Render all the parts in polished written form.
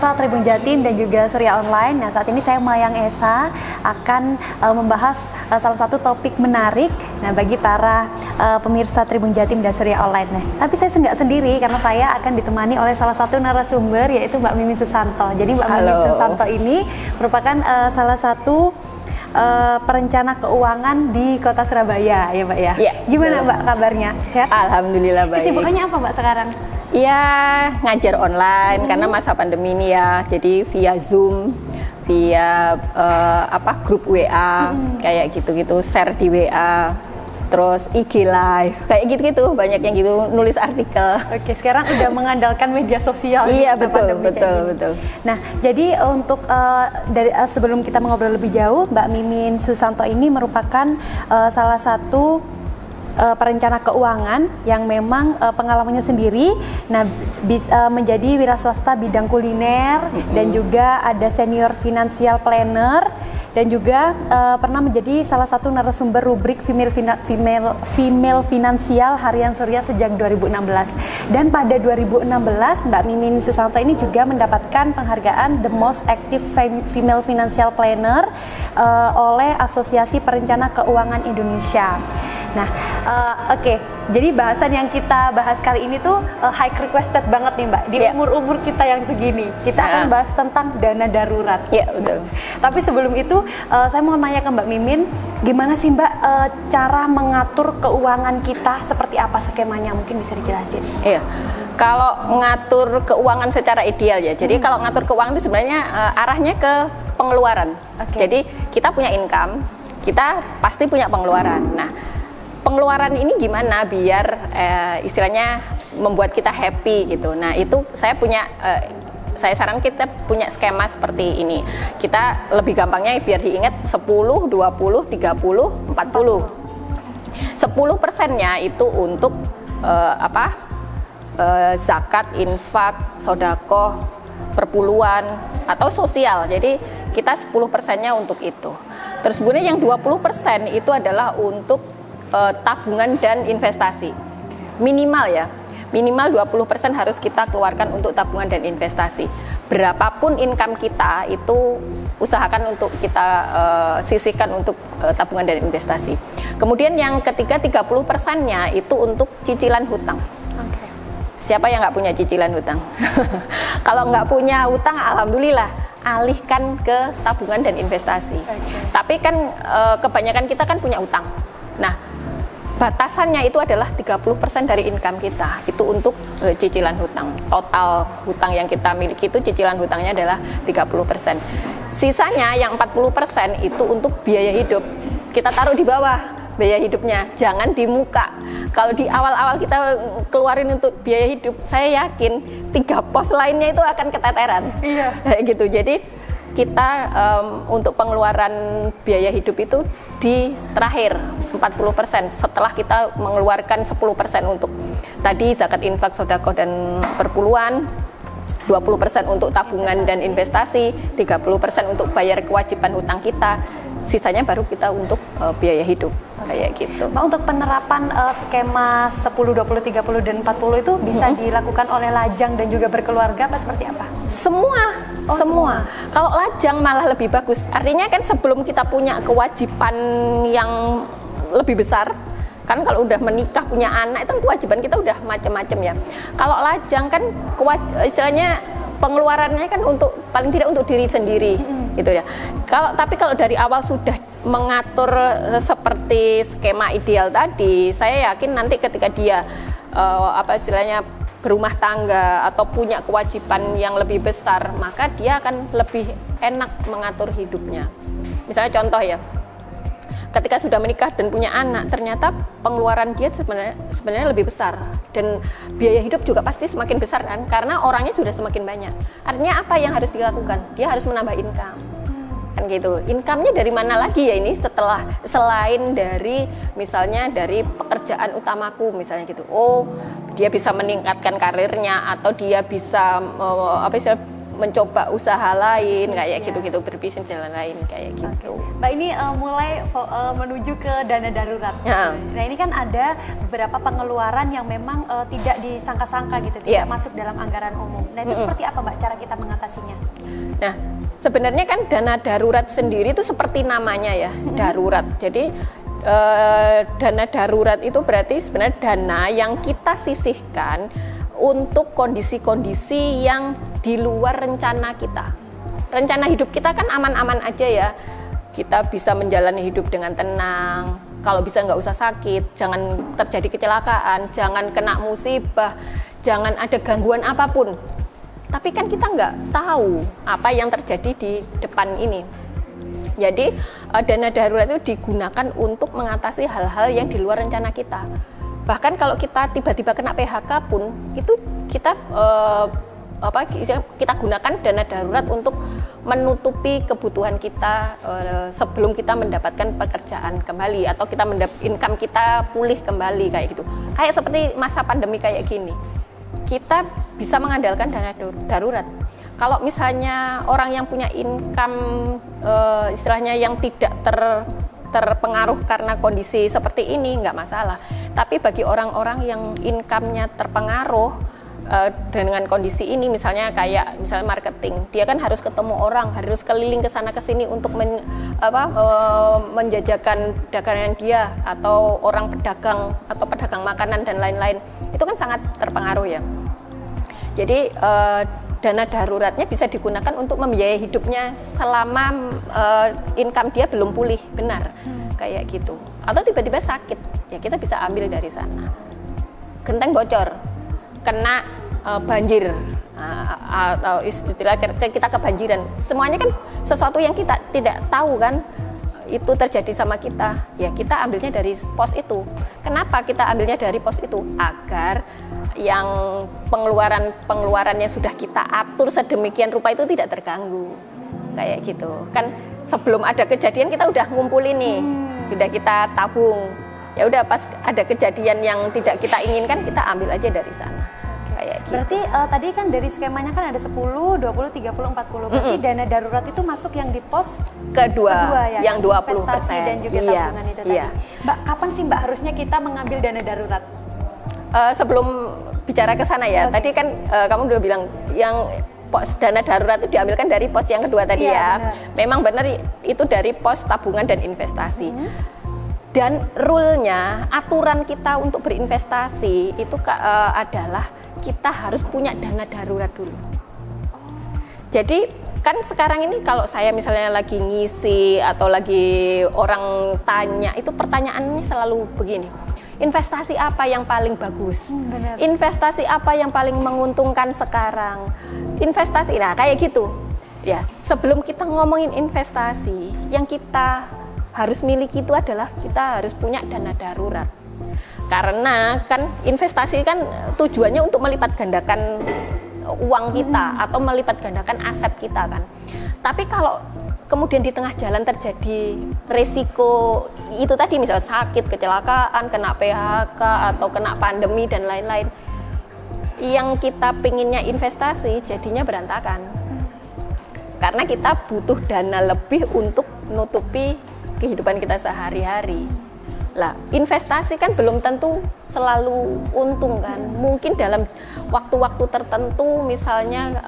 pemirsa Tribun Jatim dan juga Surya Online. Nah, saat ini saya Mayang Esa akan membahas salah satu topik menarik bagi para pemirsa Tribun Jatim dan Surya Online. Nah, tapi saya nggak sendiri karena saya akan ditemani oleh salah satu narasumber, yaitu Mbak Mimin Susanto. Jadi Mbak Mimin Susanto ini merupakan salah satu perencana keuangan di Kota Surabaya, ya Mbak ya? Ya. Gimana Mbak kabarnya? Sehat? Alhamdulillah baik. Kesibukannya apa Mbak sekarang? Ya, ngajar online karena masa pandemi ini ya. Jadi via Zoom, via grup WA, kayak gitu-gitu, share di WA. Terus IG live, kayak gitu-gitu, banyak yang gitu, nulis artikel. Oke, sekarang udah mengandalkan media sosial. Iya, betul. Nah, jadi untuk sebelum kita mengobrol lebih jauh, Mbak Mimin Susanto ini merupakan salah satu perencana keuangan yang memang pengalamannya sendiri, menjadi wira swasta bidang kuliner, dan juga ada senior financial planner, dan juga pernah menjadi salah satu narasumber rubrik Female Finansial Harian Surya sejak 2016. Dan pada 2016 Mbak Mimin Susanto ini juga mendapatkan penghargaan The Most Active Female Financial Planner oleh Asosiasi Perencana Keuangan Indonesia. Nah, jadi bahasan yang kita bahas kali ini tuh high requested banget nih Mbak, di umur-umur kita yang segini. Kita akan bahas tentang dana darurat. Iya, betul. Tapi sebelum itu, saya mau nanya ke Mbak Mimin, gimana sih Mbak cara mengatur keuangan kita, seperti apa skemanya? Mungkin bisa dijelasin. Iya. Kalau ngatur keuangan secara ideal ya, jadi kalau ngatur keuangan itu sebenarnya arahnya ke pengeluaran. Jadi kita punya income, kita pasti punya pengeluaran. Nah, pengeluaran ini gimana biar istilahnya membuat kita happy gitu. Nah, itu saya saran kita punya skema seperti ini. Kita lebih gampangnya biar diingat 10, 20, 30, 40. 10%-nya itu untuk zakat, infak, sedekah, perpuluhan atau sosial. Jadi kita 10%-nya untuk itu. Terus kemudian yang 20% itu adalah untuk tabungan dan investasi. Minimal ya, minimal 20% harus kita keluarkan untuk tabungan dan investasi. Berapapun income kita itu usahakan untuk kita sisihkan untuk tabungan dan investasi. Kemudian yang ketiga 30%-nya itu untuk cicilan hutang. Siapa yang nggak punya cicilan hutang? Kalau nggak punya hutang, alhamdulillah, alihkan ke tabungan dan investasi. Tapi kan kebanyakan kita kan punya utang. Nah, batasannya itu adalah 30% dari income kita, itu untuk cicilan hutang. Total hutang yang kita miliki itu cicilan hutangnya adalah 30%. Sisanya yang 40% itu untuk biaya hidup. Kita taruh di bawah biaya hidupnya, jangan di muka. Kalau di awal-awal kita keluarin untuk biaya hidup, saya yakin 3 pos lainnya itu akan keteteran. Iya. Kayak gitu. Jadi kita untuk pengeluaran biaya hidup itu di terakhir 40%, setelah kita mengeluarkan 10% untuk tadi zakat, infak, sedekah dan perpuluhan, 20% untuk tabungan dan investasi, 30% untuk bayar kewajiban hutang kita, sisanya baru kita untuk biaya hidup. Kayak gitu. Mbak, untuk penerapan skema 10, 20, 30 dan 40 itu bisa dilakukan oleh lajang dan juga berkeluarga apa seperti apa? Semua. Kalau lajang malah lebih bagus. Artinya kan sebelum kita punya kewajiban yang lebih besar, kan kalau udah menikah punya anak itu kewajiban kita udah macam-macam ya. Kalau lajang kan istilahnya pengeluarannya kan untuk paling tidak untuk diri sendiri gitu ya. Tapi kalau dari awal sudah mengatur seperti skema ideal tadi, saya yakin nanti ketika dia istilahnya berumah tangga atau punya kewajiban yang lebih besar, maka dia akan lebih enak mengatur hidupnya. Misalnya contoh ya, ketika sudah menikah dan punya anak, ternyata pengeluaran dia sebenarnya lebih besar, dan biaya hidup juga pasti semakin besar kan, karena orangnya sudah semakin banyak. Artinya apa yang harus dilakukan? Dia harus menambah income. Kan gitu. Income-nya dari mana lagi ya ini selain dari misalnya dari pekerjaan utamaku misalnya gitu. Oh, dia bisa meningkatkan karirnya atau dia bisa mencoba usaha lain Bisnis, kayak ya. gitu-gitu, berbisnis jalan lain kayak gitu. Mbak ini mulai menuju ke dana darurat. Ya. Nah ini kan ada beberapa pengeluaran yang memang tidak disangka-sangka gitu, tidak Iya. masuk dalam anggaran umum. Nah itu seperti apa Mbak cara kita mengatasinya? Nah, sebenarnya kan dana darurat sendiri itu seperti namanya ya, darurat. Jadi dana darurat itu berarti sebenarnya dana yang kita sisihkan untuk kondisi-kondisi yang di luar rencana kita. Rencana hidup kita kan aman-aman aja ya. Kita bisa menjalani hidup dengan tenang. Kalau bisa nggak usah sakit, jangan terjadi kecelakaan, jangan kena musibah, jangan ada gangguan apapun. Tapi kan kita nggak tahu apa yang terjadi di depan ini. Jadi dana darurat itu digunakan untuk mengatasi hal-hal yang di luar rencana kita. Bahkan kalau kita tiba-tiba kena PHK pun, itu kita kita gunakan dana darurat untuk menutupi kebutuhan kita sebelum kita mendapatkan pekerjaan kembali atau kita income kita pulih kembali kayak gitu. Kayak seperti masa pandemi kayak gini. Kita bisa mengandalkan dana darurat. Kalau misalnya orang yang punya income istilahnya yang tidak terpengaruh karena kondisi seperti ini nggak masalah. Tapi bagi orang-orang yang income-nya terpengaruh dengan kondisi ini, misalnya marketing, dia kan harus ketemu orang, harus keliling ke sana ke sini untuk menjajakan dagangan dia atau orang pedagang atau pedagang makanan dan lain-lain. Itu kan sangat terpengaruh ya. Jadi dana daruratnya bisa digunakan untuk membiayai hidupnya selama income dia belum pulih benar, kayak gitu. Atau tiba-tiba sakit, ya kita bisa ambil dari sana. Genteng bocor, kena banjir, atau istilah kita kebanjiran. Semuanya kan sesuatu yang kita tidak tahu kan, itu terjadi sama kita. Ya kita ambilnya dari pos itu. Kenapa kita ambilnya dari pos itu? Agar yang pengeluarannya sudah kita atur sedemikian rupa itu tidak terganggu, kayak gitu kan. Sebelum ada kejadian kita udah ngumpulin nih, sudah kita tabung, ya udah pas ada kejadian yang tidak kita inginkan kita ambil aja dari sana, kayak gitu. Berarti tadi kan dari skemanya kan ada 10, 20, 30, 40. Berarti dana darurat itu masuk yang di pos kedua ya, yang 20%. investasi dan juga tabungan itu tadi. Iya. Mbak, kapan sih Mbak harusnya kita mengambil dana darurat? Sebelum bicara ke sana ya, tadi kan kamu udah bilang yang pos dana darurat itu diambilkan dari pos yang kedua tadi ya. Benar. Memang benar itu dari pos tabungan dan investasi. Dan rule-nya, aturan kita untuk berinvestasi itu adalah kita harus punya dana darurat dulu. Jadi kan sekarang ini kalau saya misalnya lagi ngisi atau lagi orang tanya, itu pertanyaannya selalu begini. Investasi apa yang paling bagus? Benar. Investasi apa yang paling menguntungkan sekarang? Investasi, nah kayak gitu. Ya, sebelum kita ngomongin investasi, yang kita harus miliki itu adalah kita harus punya dana darurat. Karena kan investasi kan tujuannya untuk melipat gandakan uang kita atau melipat gandakan aset kita kan. Tapi kalau kemudian di tengah jalan terjadi resiko itu tadi, misal sakit, kecelakaan, kena PHK atau kena pandemi dan lain-lain, yang kita pinginnya investasi jadinya berantakan. Karena kita butuh dana lebih untuk menutupi kehidupan kita sehari-hari. Lah, investasi kan belum tentu selalu untung kan. Mungkin dalam waktu-waktu tertentu, misalnya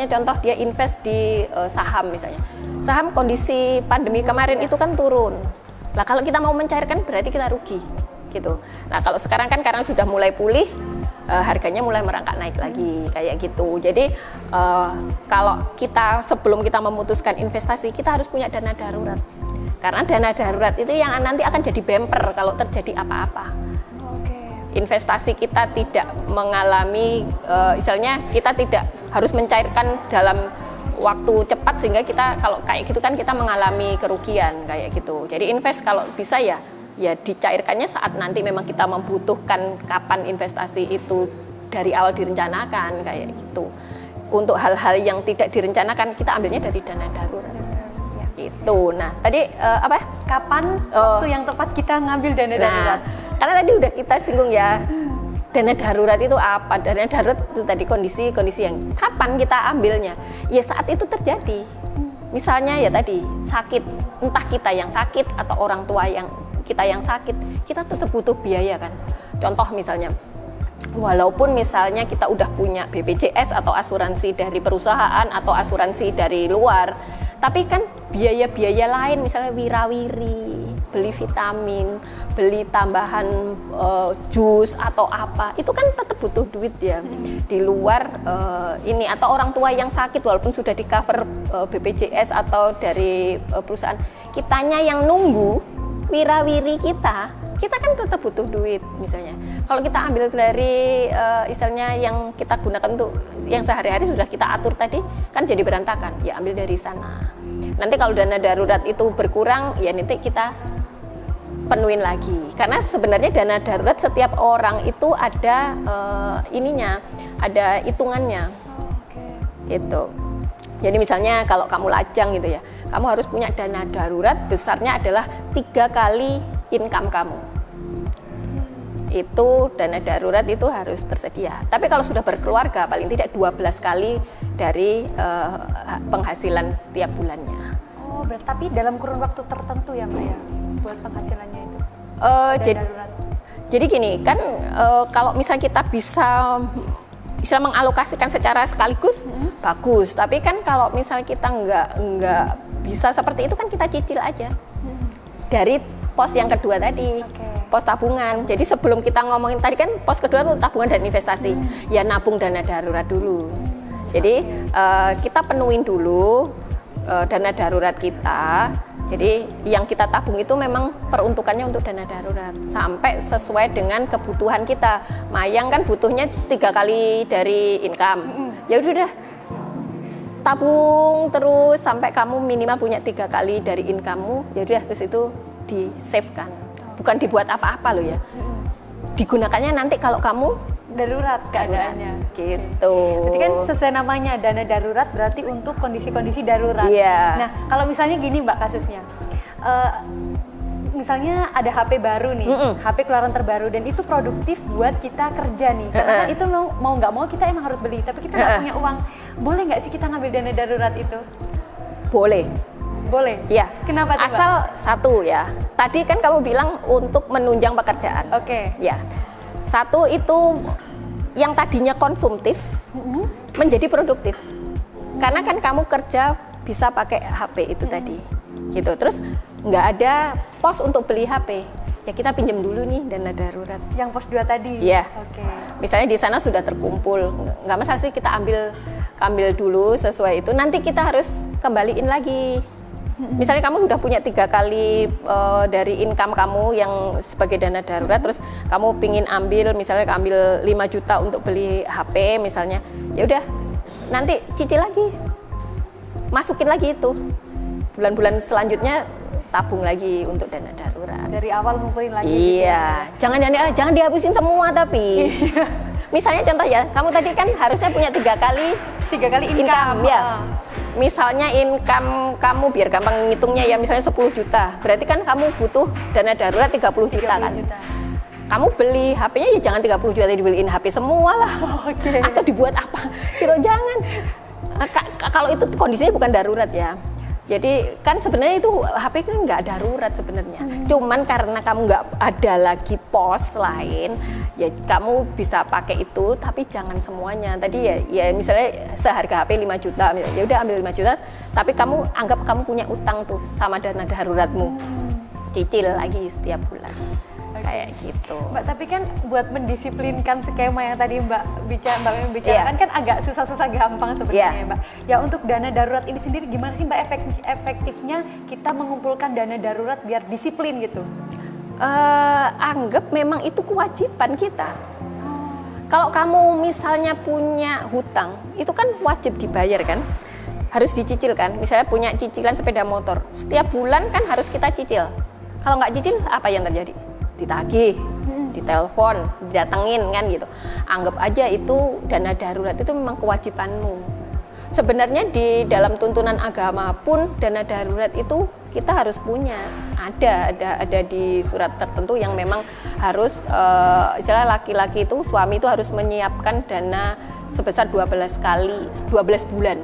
contoh dia invest di saham misalnya. Saham kondisi pandemi kemarin itu kan turun. Lah kalau kita mau mencairkan berarti kita rugi gitu. Nah, kalau sekarang kan karena sudah mulai pulih, harganya mulai merangkak naik lagi kayak gitu. Jadi kalau kita sebelum kita memutuskan investasi, kita harus punya dana darurat. Karena dana darurat itu yang nanti akan jadi bumper kalau terjadi apa-apa. Investasi kita tidak mengalami, misalnya kita tidak harus mencairkan dalam waktu cepat sehingga kita kalau kayak gitu kan kita mengalami kerugian kayak gitu. Jadi invest kalau bisa ya dicairkannya saat nanti memang kita membutuhkan, kapan investasi itu dari awal direncanakan kayak gitu. Untuk hal-hal yang tidak direncanakan kita ambilnya dari dana darurat. Itu. Nah, tadi apa? Kapan waktu yang tepat kita ngambil dana darurat? Karena tadi udah kita singgung ya, Dana darurat itu apa? Dana darurat itu tadi kondisi yang kapan kita ambilnya? Ya saat itu terjadi. Misalnya ya tadi sakit, entah kita yang sakit atau orang tua yang kita yang sakit, kita tetap butuh biaya kan. Contoh misalnya, walaupun misalnya kita udah punya BPJS atau asuransi dari perusahaan atau asuransi dari luar, tapi kan biaya-biaya lain misalnya wirawiri, beli vitamin, beli tambahan jus atau apa, itu kan tetap butuh duit ya. Di luar ini atau orang tua yang sakit walaupun sudah di cover BPJS atau dari perusahaan, kitanya yang nunggu wirawiri kita kan tetap butuh duit misalnya. Kalau kita ambil dari istilahnya yang kita gunakan untuk yang sehari-hari sudah kita atur tadi, kan jadi berantakan. Ya ambil dari sana. Nanti kalau dana darurat itu berkurang, ya nanti kita penuhin lagi. Karena sebenarnya dana darurat setiap orang itu ada ininya, ada hitungannya. Gitu. Jadi misalnya kalau kamu lajang gitu ya, kamu harus punya dana darurat besarnya adalah 3 kali income kamu. Itu dana darurat itu harus tersedia. Tapi kalau sudah berkeluarga paling tidak 12 kali dari penghasilan setiap bulannya. Oh, tapi dalam kurun waktu tertentu ya Mbak ya buat penghasilannya itu? Jadi gini kan kalau misalnya kita bisa mengalokasikan secara sekaligus bagus. Tapi kan kalau misalnya kita nggak bisa seperti itu kan kita cicil aja dari pos yang kedua tadi. Pos tabungan. Jadi sebelum kita ngomongin tadi kan pos kedua itu tabungan dan investasi. Ya nabung dana darurat dulu. Jadi kita penuhin dulu dana darurat kita. Jadi yang kita tabung itu memang peruntukannya untuk dana darurat sampai sesuai dengan kebutuhan kita. Mayang kan butuhnya 3 kali dari income. Ya udah tabung terus sampai kamu minimal punya 3 kali dari income-mu. Ya udah terus itu di save kan. Bukan dibuat apa-apa loh ya. Digunakannya nanti kalau kamu darurat keadaannya. Gitu. Berarti kan sesuai namanya dana darurat berarti untuk kondisi-kondisi darurat. Iya. Nah, kalau misalnya gini Mbak kasusnya. Misalnya ada HP baru nih, HP keluaran terbaru dan itu produktif buat kita kerja nih. Karena itu mau nggak mau kita emang harus beli, tapi kita nggak punya uang. Boleh nggak sih kita ngambil dana darurat itu? Boleh. Boleh? Iya. Kenapa tuh, Asal satu ya. Tadi kan kamu bilang untuk menunjang pekerjaan. Oke. Ya. Satu itu yang tadinya konsumtif menjadi produktif. Karena kan kamu kerja bisa pakai HP itu tadi. Gitu. Terus nggak ada pos untuk beli HP. Ya kita pinjam dulu nih dana darurat. Yang pos 2 tadi? Iya. Oke. Misalnya di sana sudah terkumpul. Nggak masalah sih kita ambil dulu sesuai itu. Nanti kita harus kembaliin lagi. Misalnya kamu sudah punya 3 kali dari income kamu yang sebagai dana darurat, terus kamu pingin ambil, misalnya ambil 5 juta untuk beli HP misalnya, ya udah nanti cicil lagi, masukin lagi itu, bulan-bulan selanjutnya tabung lagi untuk dana darurat. Dari awal ngumpulin lagi. Iya, gitu ya. jangan dihabisin semua tapi. Misalnya contoh ya, kamu tadi kan harusnya punya 3 kali income ya. Misalnya income kamu biar gampang ngitungnya ya misalnya 10 juta. Berarti kan kamu butuh dana darurat 30 juta kan. Kamu beli HP-nya ya jangan 30 juta dibeliin HP semua lah. Okay. Atau dibuat apa? Gitu jangan. Kalau itu kondisinya bukan darurat ya. Jadi kan sebenarnya itu HP kan nggak darurat sebenarnya. Cuman karena kamu nggak ada lagi pos lain, ya kamu bisa pakai itu, tapi jangan semuanya. Tadi ya misalnya seharga HP 5 juta, ya udah ambil 5 juta, tapi kamu anggap kamu punya utang tuh sama dana daruratmu, cicil lagi setiap bulan. Kayak gitu. Mbak, tapi kan buat mendisiplinkan skema yang tadi Mbak bicarakan kan agak susah-susah gampang sebenarnya Mbak. Ya untuk dana darurat ini sendiri gimana sih Mbak efektifnya kita mengumpulkan dana darurat biar disiplin gitu? Anggap memang itu kewajiban kita. Kalau kamu misalnya punya hutang, itu kan wajib dibayar kan? Harus dicicil kan? Misalnya punya cicilan sepeda motor, setiap bulan kan harus kita cicil. Kalau nggak cicil, apa yang terjadi? Ditagih, ditelepon, didatengin kan gitu. Anggap aja itu dana darurat itu memang kewajibanmu. sebenarnya di dalam tuntunan agama pun dana darurat itu kita harus punya. Ada di surat tertentu yang memang harus istilah laki-laki itu, suami itu harus menyiapkan dana sebesar 12 bulan.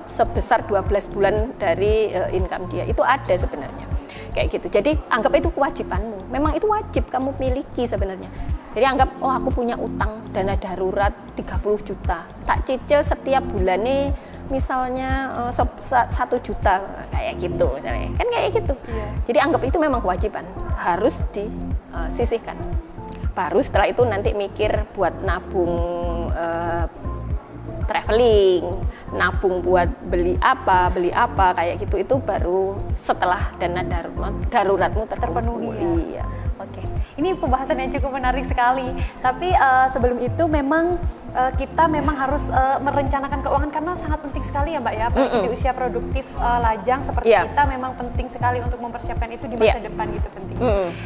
Sebesar 12 bulan dari income dia. Itu ada sebenarnya. Kayak gitu. Jadi anggap itu kewajibanmu. Memang itu wajib kamu miliki sebenarnya. Jadi anggap, oh aku punya utang dana darurat 30 juta. Tak cicil setiap bulan nih misalnya 1 juta kayak gitu misalnya. Kan kayak gitu. Iya. Jadi anggap itu memang kewajiban. Harus disisihkan. Baru setelah itu nanti mikir buat nabung traveling, nabung buat beli apa kayak gitu, itu baru setelah dana daruratmu terpenuhi. Ya. Oke, ini pembahasan yang cukup menarik sekali. Tapi sebelum itu memang kita memang harus merencanakan keuangan karena sangat penting sekali ya Mbak ya. Apalagi di usia produktif lajang seperti kita memang penting sekali untuk mempersiapkan itu di masa depan gitu penting.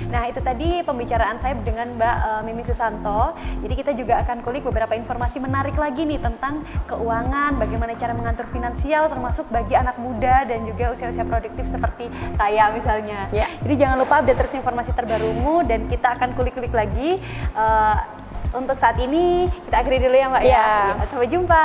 Nah itu tadi pembicaraan saya dengan Mbak Mimi Susanto. Jadi kita juga akan kulik beberapa informasi menarik lagi nih tentang keuangan, bagaimana cara mengatur finansial termasuk bagi anak muda dan juga usia-usia produktif seperti saya misalnya. Jadi jangan lupa update terus informasi terbarumu dan kita akan kulik-kulik lagi. Untuk saat ini kita akhiri dulu ya Mbak ya. Sampai jumpa.